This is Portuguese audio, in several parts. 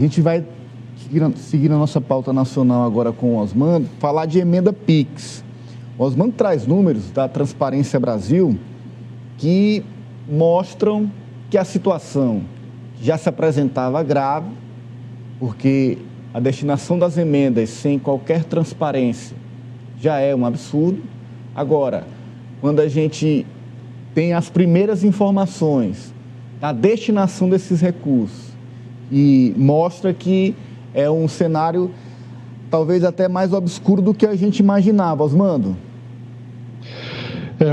A gente vai seguir a nossa pauta nacional agora com o Osmando, falar de emenda PIX. O Osmando traz números da Transparência Brasil que mostram que a situação já se apresentava grave, porque a destinação das emendas sem qualquer transparência já é um absurdo. Agora, quando a gente tem as primeiras informações da destinação desses recursos e mostra que é um cenário talvez até mais obscuro do que a gente imaginava, Osmando.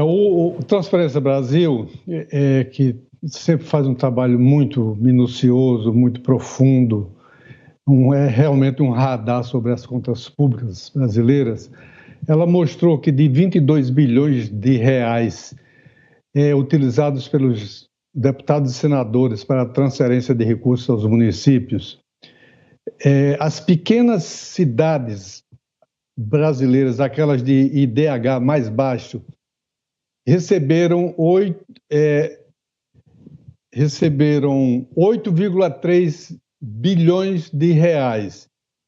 O Transparência Brasil, que sempre faz um trabalho muito minucioso, muito profundo, é realmente um radar sobre as contas públicas brasileiras. Ela mostrou que de 22 bilhões de reais utilizados pelos deputados e senadores para a transferência de recursos aos municípios, as pequenas cidades brasileiras, aquelas de IDH mais baixo, receberam 8,3 bilhões de reais.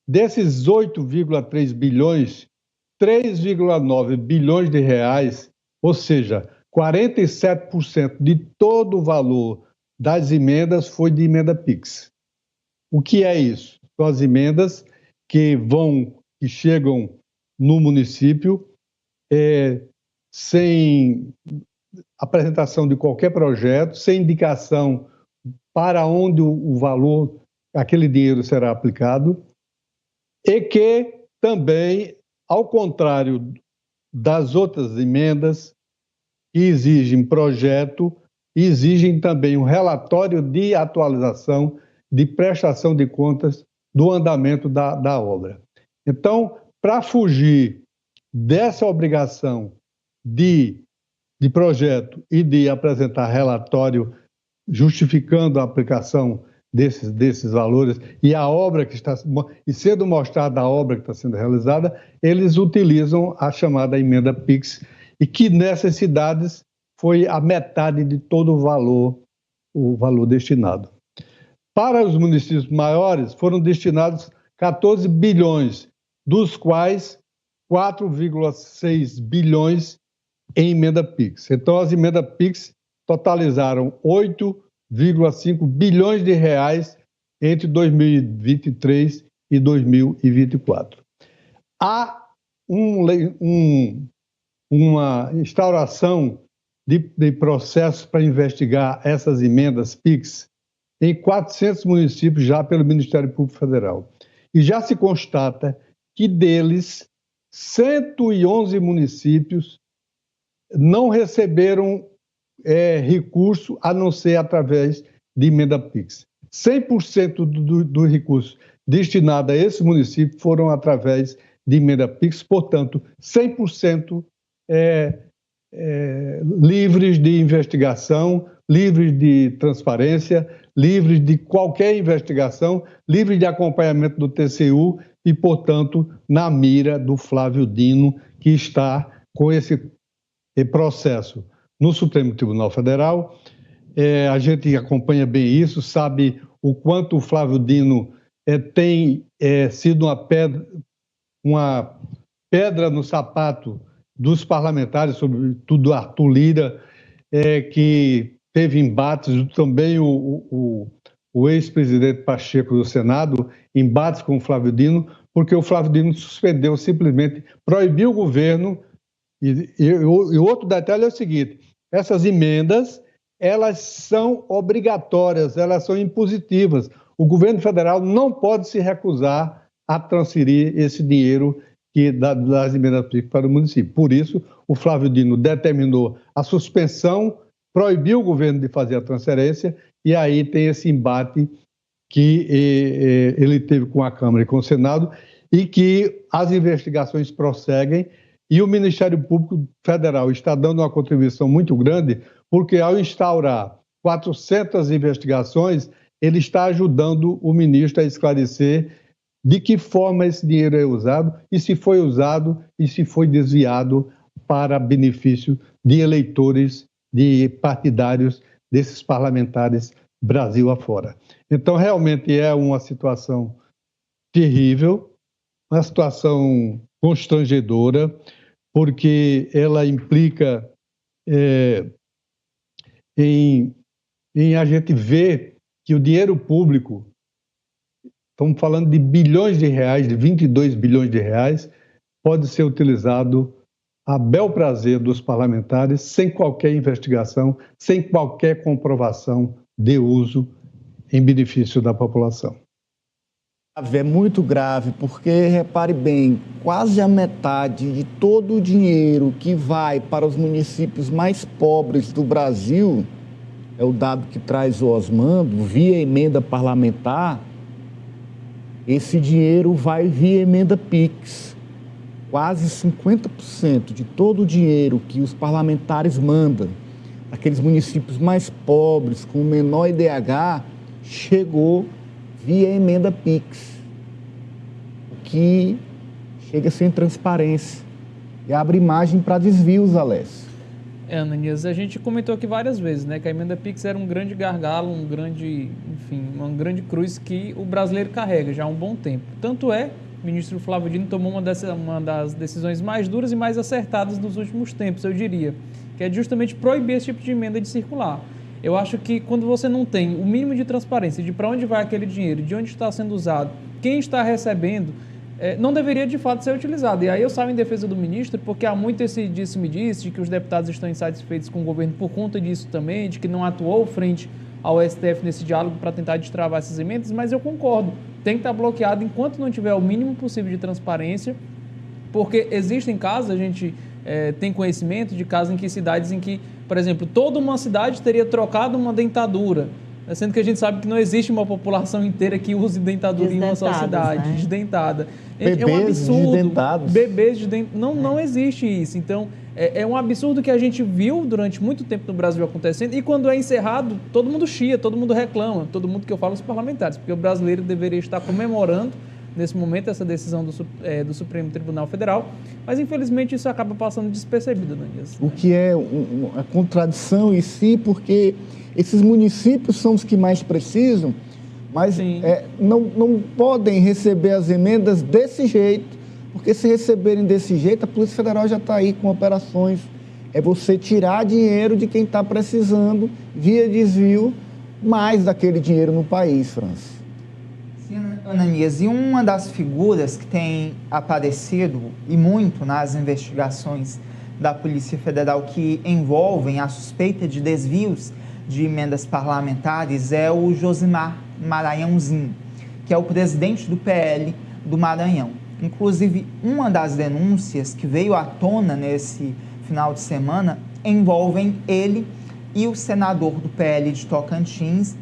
Desses 8,3 bilhões, 3,9 bilhões de reais, ou seja, 47% de todo o valor das emendas foi de emenda PIX. O que é isso? São as emendas que chegam no município sem apresentação de qualquer projeto, sem indicação para onde o valor, aquele dinheiro será aplicado, e que também, ao contrário das outras emendas, que exigem projeto, exigem também um relatório de atualização, de prestação de contas do andamento da obra. Então, para fugir dessa obrigação de projeto e de apresentar relatório justificando a aplicação desses valores e a obra que está e sendo mostrada a obra que está sendo realizada, eles utilizam a chamada emenda PIX, e que nessas cidades foi a metade de todo o valor destinado. Para os municípios maiores foram destinados 14 bilhões, dos quais 4,6 bilhões em emenda PIX. Então, as emendas PIX totalizaram 8,5 bilhões de reais entre 2023 e 2024. Há uma instauração de processos para investigar essas emendas PIX em 400 municípios já pelo Ministério Público Federal. E já se constata que deles, 111 municípios não receberam recurso a não ser através de emenda PIX. 100% do recurso destinado a esse município foram através de emenda PIX, portanto, 100% livres de investigação, livres de transparência, livres de qualquer investigação, livres de acompanhamento do TCU e, portanto, na mira do Flávio Dino, que está com esse processo no Supremo Tribunal Federal. A gente acompanha bem isso, sabe o quanto o Flávio Dino tem sido uma pedra no sapato dos parlamentares, sobretudo Arthur Lira, que teve embates, também o ex-presidente Pacheco do Senado, embates com o Flávio Dino, porque o Flávio Dino suspendeu, simplesmente proibiu o governo. E outro detalhe é o seguinte: essas emendas, elas são obrigatórias, elas são impositivas. O governo federal não pode se recusar a transferir esse dinheiro das emendas PIX para o município. Por isso, o Flávio Dino determinou a suspensão, proibiu o governo de fazer a transferência, e aí tem esse embate que ele teve com a Câmara e com o Senado, e que as investigações prosseguem, e o Ministério Público Federal está dando uma contribuição muito grande, porque ao instaurar 400 investigações, ele está ajudando o ministro a esclarecer de que forma esse dinheiro é usado e se foi usado e se foi desviado para benefício de eleitores, de partidários desses parlamentares Brasil afora. Então, realmente é uma situação terrível, uma situação constrangedora, porque ela implica em a gente ver que o dinheiro público, estamos falando de bilhões de reais, de 22 bilhões de reais, pode ser utilizado a bel prazer dos parlamentares, sem qualquer investigação, sem qualquer comprovação de uso em benefício da população. É muito grave, porque, repare bem, quase a metade de todo o dinheiro que vai para os municípios mais pobres do Brasil, é o dado que traz o Osmando, via emenda parlamentar, esse dinheiro vai via emenda PIX. Quase 50% de todo o dinheiro que os parlamentares mandam, aqueles municípios mais pobres, com menor IDH, chegou via emenda PIX, o que chega sem transparência e abre margem para desvios, Alessio. Ananias, a gente comentou aqui várias vezes, né, que a emenda PIX era um grande gargalo, uma grande cruz que o brasileiro carrega já há um bom tempo. Tanto é, o ministro Flávio Dino tomou uma das decisões mais duras e mais acertadas nos últimos tempos, eu diria, que é justamente proibir esse tipo de emenda de circular. Eu acho que quando você não tem o mínimo de transparência de para onde vai aquele dinheiro, de onde está sendo usado, quem está recebendo, não deveria de fato ser utilizado. E aí eu saio em defesa do ministro, porque há muito esse disse-me-disse, de que os deputados estão insatisfeitos com o governo por conta disso também, de que não atuou frente ao STF nesse diálogo para tentar destravar essas emendas, mas eu concordo, tem que estar bloqueado enquanto não tiver o mínimo possível de transparência, porque existem casos, a gente tem conhecimento de casos em que cidades em que, por exemplo, toda uma cidade teria trocado uma dentadura, sendo que a gente sabe que não existe uma população inteira que use dentadura em uma só cidade, né? Desdentada. Bebês é um absurdo. Desdentados. Bebês desdentados. Não existe isso. Então, é um absurdo que a gente viu durante muito tempo no Brasil acontecendo, e quando é encerrado, todo mundo chia, todo mundo reclama, todo mundo que eu falo, os parlamentares, porque o brasileiro deveria estar comemorando nesse momento essa decisão do Supremo Tribunal Federal, mas infelizmente isso acaba passando despercebido, Ananias. O que é uma contradição em si, porque esses municípios são os que mais precisam, mas não podem receber as emendas desse jeito, porque se receberem desse jeito, a Polícia Federal já está aí com operações. É você tirar dinheiro de quem está precisando, via desvio, mais daquele dinheiro no país, França. Sim, Ananias, e uma das figuras que tem aparecido, e muito nas investigações da Polícia Federal que envolvem a suspeita de desvios de emendas parlamentares, é o Josimar Maranhãozinho, que é o presidente do PL do Maranhão. Inclusive, uma das denúncias que veio à tona nesse final de semana envolvem ele e o senador do PL de Tocantins,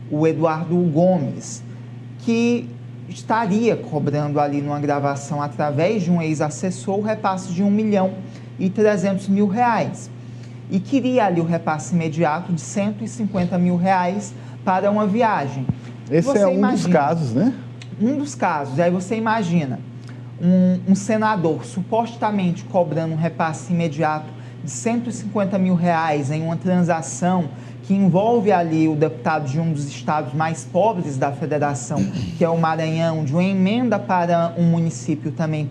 o Eduardo Gomes, que estaria cobrando ali numa gravação através de um ex-assessor o repasse de R$1.300.000 e queria ali o repasse imediato de R$150.000 para uma viagem. Esse é um dos casos, né? Um dos casos. Aí você imagina um senador supostamente cobrando um repasse imediato de R$150.000 em uma transação que envolve ali o deputado de um dos estados mais pobres da federação, que é o Maranhão, de uma emenda para um município também